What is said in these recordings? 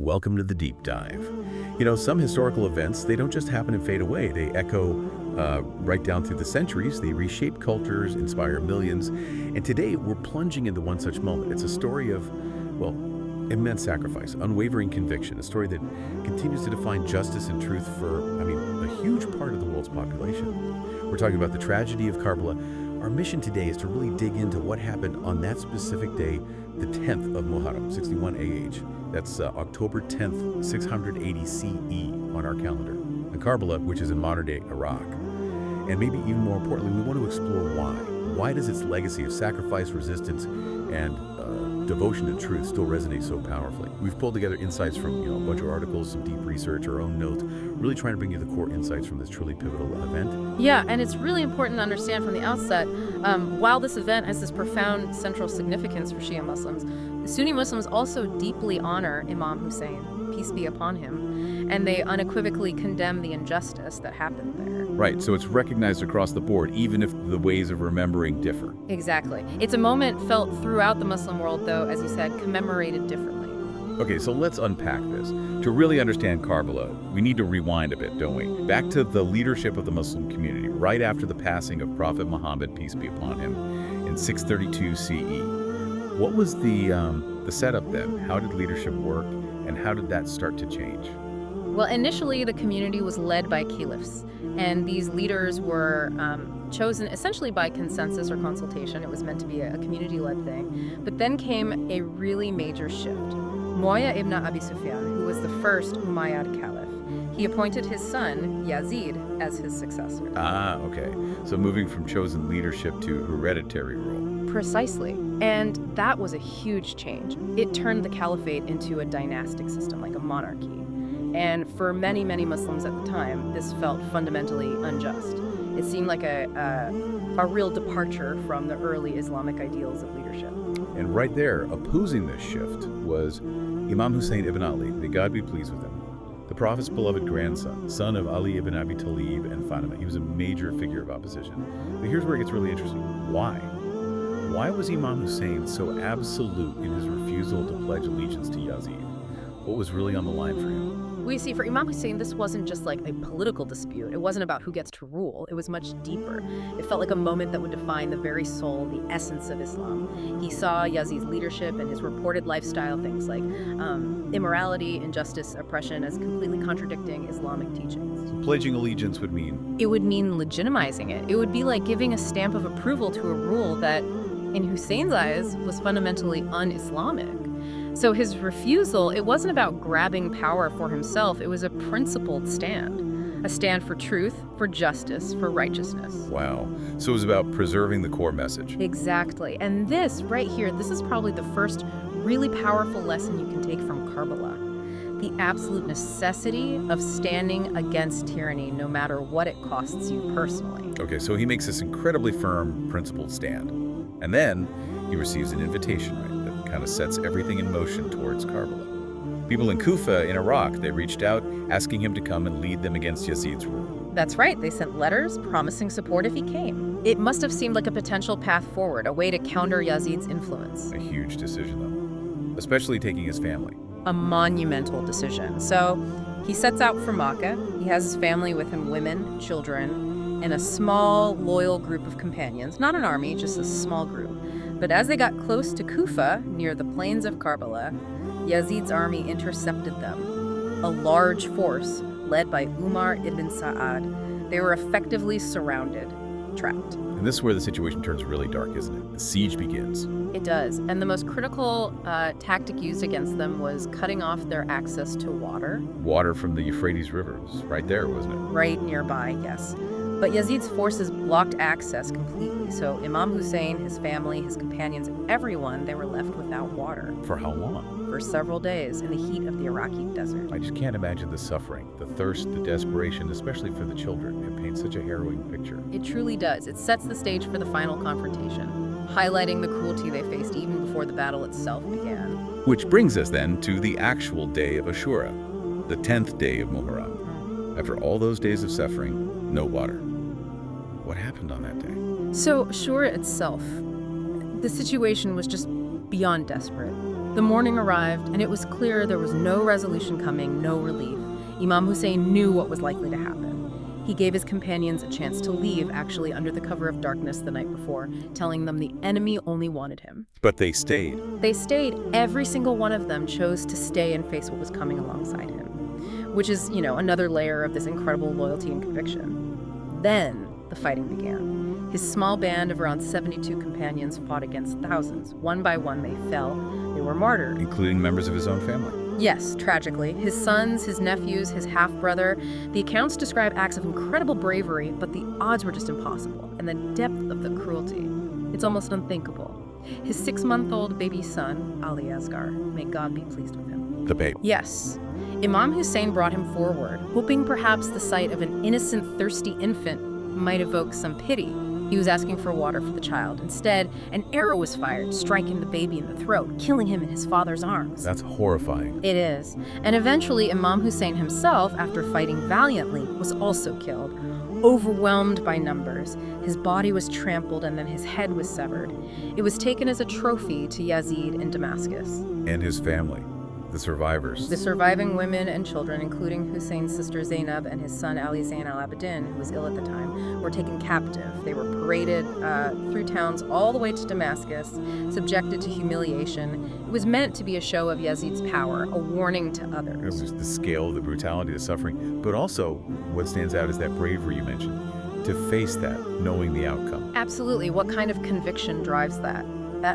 Welcome to the deep dive. You know, some historical events, they don't just happen and fade away. They echo right down through the centuries. They reshape cultures, inspire millions. And today, we're plunging into one such moment. It's a story of, well, immense sacrifice, unwavering conviction, a story that continues to define justice and truth for, a huge part of the world's population. We're talking about the tragedy of Karbala. Our mission today is to really dig into what happened on that specific day, the 10th of Muharram, 61 AH. That's October 10th, 680 CE on our calendar. And Karbala, which is in modern-day Iraq. And maybe even more importantly, we want to explore why. Why does its legacy of sacrifice, resistance, and devotion to truth still resonate so powerfully? We've pulled together insights from a bunch of articles, some deep research, our own notes, really trying to bring you the core insights from this truly pivotal event. Yeah, and it's really important to understand from the outset, while this event has this profound central significance for Shia Muslims, Sunni Muslims also deeply honor Imam Hussein, peace be upon him, and they unequivocally condemn the injustice that happened there. Right, so it's recognized across the board, even if the ways of remembering differ. Exactly. It's a moment felt throughout the Muslim world, though, as you said, commemorated differently. Okay, so let's unpack this. To really understand Karbala, we need to rewind a bit, don't we? Back to the leadership of the Muslim community, right after the passing of Prophet Muhammad, peace be upon him, in 632 CE. What was the setup then? How did leadership work, and how did that start to change? Well, initially, the community was led by caliphs, and these leaders were chosen essentially by consensus or consultation. It was meant to be a community-led thing. But then came a really major shift. Muawiyah ibn Abi Sufyan, who was the first Umayyad caliph, he appointed his son, Yazid, as his successor. Ah, okay. So moving from chosen leadership to hereditary rule. Precisely. And that was a huge change. It turned the caliphate into a dynastic system, like a monarchy. And for many, many Muslims at the time, this felt fundamentally unjust. It seemed like a real departure from the early Islamic ideals of leadership. And right there, opposing this shift, was Imam Hussein ibn Ali, may God be pleased with him, the Prophet's beloved grandson, son of Ali ibn Abi Talib and Fatima. He was a major figure of opposition. But here's where it gets really interesting. Why? Why was Imam Hussein so absolute in his refusal to pledge allegiance to Yazid? What was really on the line for him? We see, for Imam Hussein, this wasn't just like a political dispute. It wasn't about who gets to rule. It was much deeper. It felt like a moment that would define the very soul, the essence of Islam. He saw Yazid's leadership and his reported lifestyle, things like immorality, injustice, oppression, as completely contradicting Islamic teachings. So pledging allegiance would mean? It would mean legitimizing it. It would be like giving a stamp of approval to a rule that, in Hussein's eyes, was fundamentally un-Islamic. So his refusal, it wasn't about grabbing power for himself. It was a principled stand. A stand for truth, for justice, for righteousness. Wow. So it was about preserving the core message. Exactly. And this, right here, this is probably the first really powerful lesson you can take from Karbala. The absolute necessity of standing against tyranny, no matter what it costs you personally. Okay, so he makes this incredibly firm, principled stand. And then he receives an invitation, right? Kind of sets everything in motion towards Karbala. People in Kufa in Iraq, they reached out asking him to come and lead them against Yazid's rule. That's right. They sent letters promising support if he came. It must have seemed like a potential path forward, a way to counter Yazid's influence. A huge decision, though, especially taking his family. A monumental decision. So he sets out for Makkah. He has his family with him, women, children, and a small, loyal group of companions. Not an army, just a small group. But as they got close to Kufa, near the plains of Karbala, Yazid's army intercepted them. A large force, led by Umar ibn Sa'ad, they were effectively surrounded, trapped. And this is where the situation turns really dark, isn't it? The siege begins. It does. And the most critical tactic used against them was cutting off their access to water. Water from the Euphrates River was right there, wasn't it? Right nearby, yes. But Yazid's forces blocked access completely, so Imam Hussein, his family, his companions, everyone, they were left without water. For how long? For several days in the heat of the Iraqi desert. I just can't imagine the suffering, the thirst, the desperation, especially for the children. It paints such a harrowing picture. It truly does. It sets the stage for the final confrontation, highlighting the cruelty they faced even before the battle itself began. Which brings us then to the actual day of Ashura, the 10th day of Muharram. After all those days of suffering, no water. What happened on that day? So, Ashura itself, the situation was just beyond desperate. The morning arrived, and it was clear there was no resolution coming, no relief. Imam Hussein knew what was likely to happen. He gave his companions a chance to leave, actually under the cover of darkness the night before, telling them the enemy only wanted him. But they stayed. They stayed. Every single one of them chose to stay and face what was coming alongside him, which is, another layer of this incredible loyalty and conviction. Then the fighting began. His small band of around 72 companions fought against thousands. One by one they fell. They were martyred. Including members of his own family. Yes, tragically. His sons, his nephews, his half-brother. The accounts describe acts of incredible bravery, but the odds were just impossible. And the depth of the cruelty, it's almost unthinkable. His 6-month-old baby son, Ali Asghar, may God be pleased with him. The babe. Yes. Imam Hussein brought him forward, hoping perhaps the sight of an innocent, thirsty infant might evoke some pity. He was asking for water for the child. Instead, an arrow was fired, striking the baby in the throat, killing him in his father's arms. That's horrifying. It is. And eventually, Imam Hussein himself, after fighting valiantly, was also killed. Overwhelmed by numbers, his body was trampled and then his head was severed. It was taken as a trophy to Yazid in Damascus. And his family, the survivors. The surviving women and children, including Hussein's sister Zainab and his son Ali Zain al-Abidin, who was ill at the time, were taken captive. They were paraded through towns all the way to Damascus, subjected to humiliation. It was meant to be a show of Yazid's power, a warning to others. It was just the scale, the brutality, the suffering. But also, what stands out is that bravery you mentioned, to face that, knowing the outcome. Absolutely. What kind of conviction drives that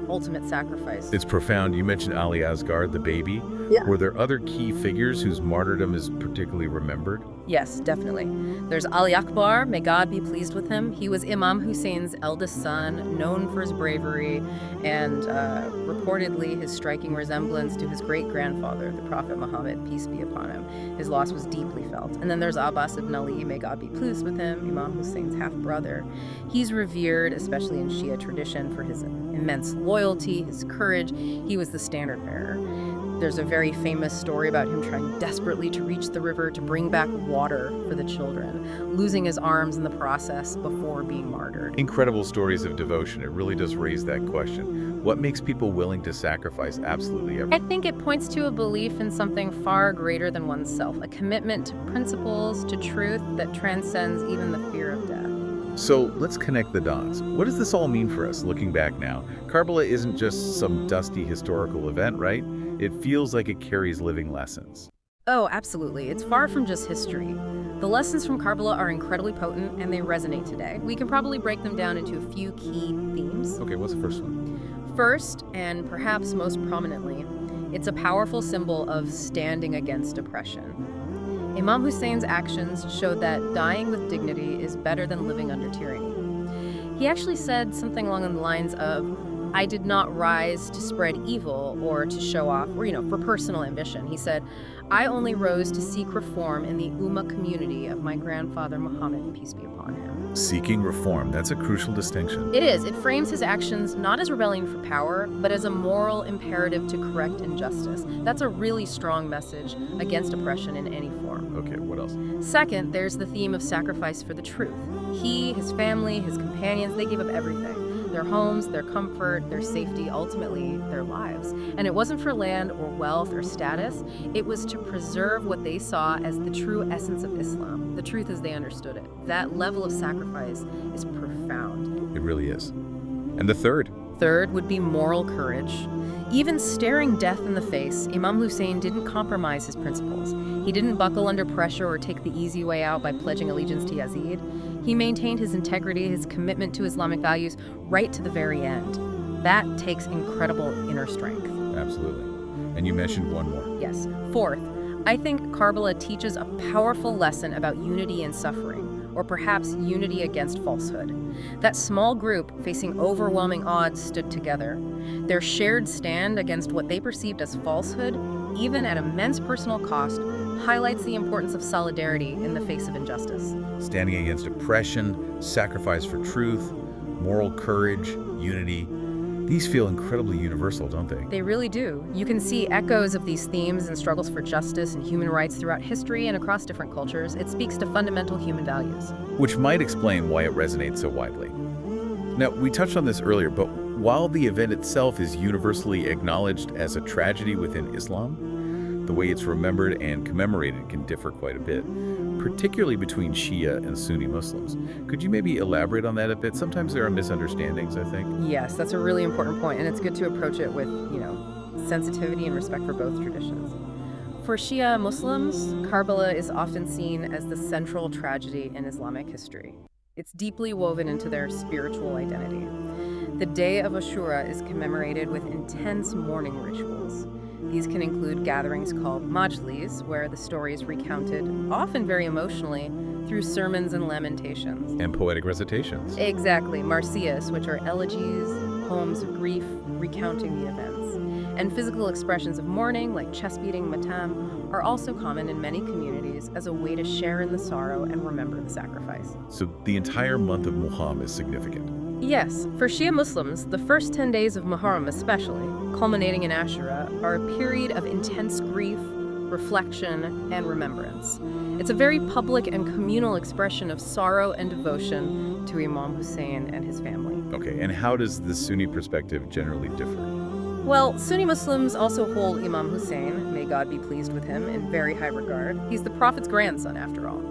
ultimate sacrifice? It's profound. You mentioned Ali Asghar, the baby. Yeah. Were there other key figures whose martyrdom is particularly remembered? Yes, definitely. There's Ali Akbar, may God be pleased with him. He was Imam Hussein's eldest son, known for his bravery and reportedly his striking resemblance to his great-grandfather, the Prophet Muhammad, peace be upon him. His loss was deeply felt. And then there's Abbas ibn Ali, may God be pleased with him, Imam Hussein's half-brother. He's revered, especially in Shia tradition, for his immense loyalty, his courage. He was the standard bearer. There's a very famous story about him trying desperately to reach the river to bring back water for the children, losing his arms in the process before being martyred. Incredible stories of devotion. It really does raise that question. What makes people willing to sacrifice absolutely everything? I think it points to a belief in something far greater than oneself, a commitment to principles, to truth that transcends even the fear of death. So let's connect the dots. What does this all mean for us looking back now? Karbala isn't just some dusty historical event, right? It feels like it carries living lessons. Oh, absolutely. It's far from just history. The lessons from Karbala are incredibly potent and they resonate today. We can probably break them down into a few key themes. Okay, what's the first one? First, and perhaps most prominently, it's a powerful symbol of standing against oppression. Imam Hussein's actions showed that dying with dignity is better than living under tyranny. He actually said something along the lines of, I did not rise to spread evil or to show off or, for personal ambition. He said, I only rose to seek reform in the Ummah community of my grandfather Muhammad, peace be upon him. Seeking reform, that's a crucial distinction. It is. It frames his actions not as rebellion for power, but as a moral imperative to correct injustice. That's a really strong message against oppression in any form. Okay, what else? Second, there's the theme of sacrifice for the truth. He, his family, his companions, they gave up everything. Their homes, their comfort, their safety, ultimately their lives. And it wasn't for land or wealth or status. It was to preserve what they saw as the true essence of Islam, the truth as they understood it. That level of sacrifice is profound. It really is. And the third? Third would be moral courage. Even staring death in the face, Imam Hussein didn't compromise his principles. He didn't buckle under pressure or take the easy way out by pledging allegiance to Yazid. He maintained his integrity, his commitment to Islamic values, right to the very end. That takes incredible inner strength. Absolutely. And you mentioned one more. Yes. Fourth, I think Karbala teaches a powerful lesson about unity and suffering, or perhaps unity against falsehood. That small group, facing overwhelming odds, stood together. Their shared stand against what they perceived as falsehood, even at immense personal cost, highlights the importance of solidarity in the face of injustice. Standing against oppression, sacrifice for truth, moral courage, unity. These feel incredibly universal, don't they? They really do. You can see echoes of these themes and struggles for justice and human rights throughout history and across different cultures. It speaks to fundamental human values. Which might explain why it resonates so widely. Now, we touched on this earlier, but while the event itself is universally acknowledged as a tragedy within Islam, the way it's remembered and commemorated can differ quite a bit, particularly between Shia and Sunni Muslims. Could you maybe elaborate on that a bit? Sometimes there are misunderstandings, I think. Yes, that's a really important point, and it's good to approach it with, sensitivity and respect for both traditions. For Shia Muslims, Karbala is often seen as the central tragedy in Islamic history. It's deeply woven into their spiritual identity. The day of Ashura is commemorated with intense mourning rituals. These can include gatherings called majlis, where the story is recounted, often very emotionally, through sermons and lamentations. And poetic recitations. Exactly, marsiyas, which are elegies, poems of grief, recounting the events. And physical expressions of mourning, like chest beating, matam, are also common in many communities as a way to share in the sorrow and remember the sacrifice. So the entire month of Muharram is significant. Yes, for Shia Muslims, the first 10 days of Muharram especially, culminating in Ashura, are a period of intense grief, reflection, and remembrance. It's a very public and communal expression of sorrow and devotion to Imam Hussein and his family. Okay, and how does the Sunni perspective generally differ? Well, Sunni Muslims also hold Imam Hussein, may God be pleased with him, in very high regard. He's the Prophet's grandson, after all.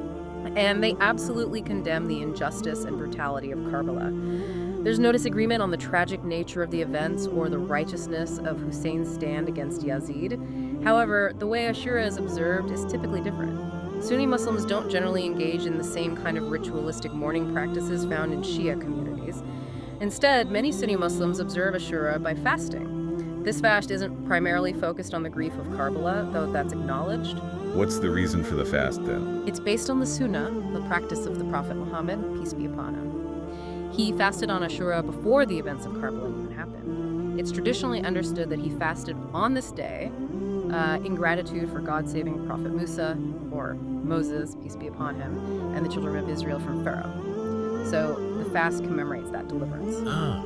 And they absolutely condemn the injustice and brutality of Karbala. There's no disagreement on the tragic nature of the events or the righteousness of Hussein's stand against Yazid. However, the way Ashura is observed is typically different. Sunni Muslims don't generally engage in the same kind of ritualistic mourning practices found in Shia communities. Instead, many Sunni Muslims observe Ashura by fasting. This fast isn't primarily focused on the grief of Karbala, though that's acknowledged. What's the reason for the fast, then? It's based on the Sunnah, the practice of the Prophet Muhammad, peace be upon him. He fasted on Ashura before the events of Karbala even happened. It's traditionally understood that he fasted on this day in gratitude for God saving Prophet Musa, or Moses, peace be upon him, and the children of Israel from Pharaoh. So the fast commemorates that deliverance.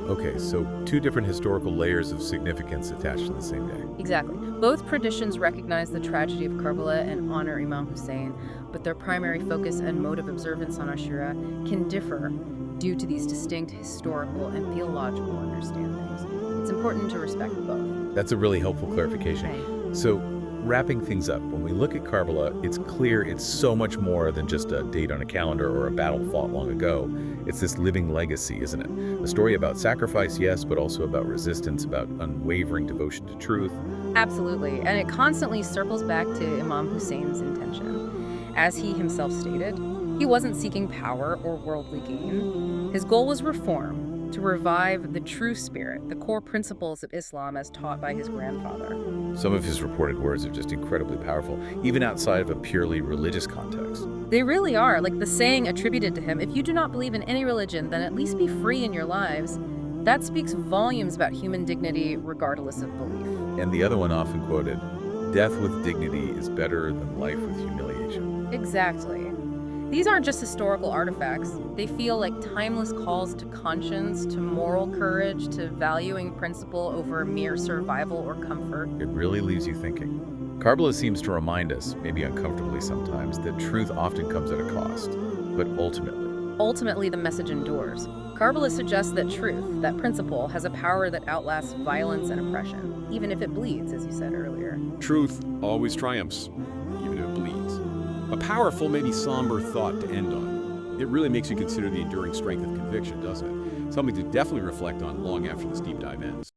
Okay, so two different historical layers of significance attached to the same day. Exactly. Both traditions recognize the tragedy of Karbala and honor Imam Hussein, but their primary focus and mode of observance on Ashura can differ due to these distinct historical and theological understandings. It's important to respect both. That's a really helpful clarification. Right. So, wrapping things up, when we look at Karbala, it's clear it's so much more than just a date on a calendar or a battle fought long ago. It's this living legacy, isn't it? A story about sacrifice, yes, but also about resistance, about unwavering devotion to truth. Absolutely, and it constantly circles back to Imam Hussein's intention. As he himself stated, he wasn't seeking power or worldly gain. His goal was reform, to revive the true spirit, the core principles of Islam as taught by his grandfather. Some of his reported words are just incredibly powerful, even outside of a purely religious context. They really are, like the saying attributed to him, if you do not believe in any religion, then at least be free in your lives. That speaks volumes about human dignity regardless of belief. And the other one often quoted, death with dignity is better than life with humiliation. Exactly. These aren't just historical artifacts. They feel like timeless calls to conscience, to moral courage, to valuing principle over mere survival or comfort. It really leaves you thinking. Karbala seems to remind us, maybe uncomfortably sometimes, that truth often comes at a cost, but ultimately the message endures. Karbala suggests that truth, that principle, has a power that outlasts violence and oppression, even if it bleeds, as you said earlier. Truth always triumphs, even if it bleeds. A powerful, maybe somber thought to end on. It really makes you consider the enduring strength of conviction, doesn't it? Something to definitely reflect on long after this deep dive ends.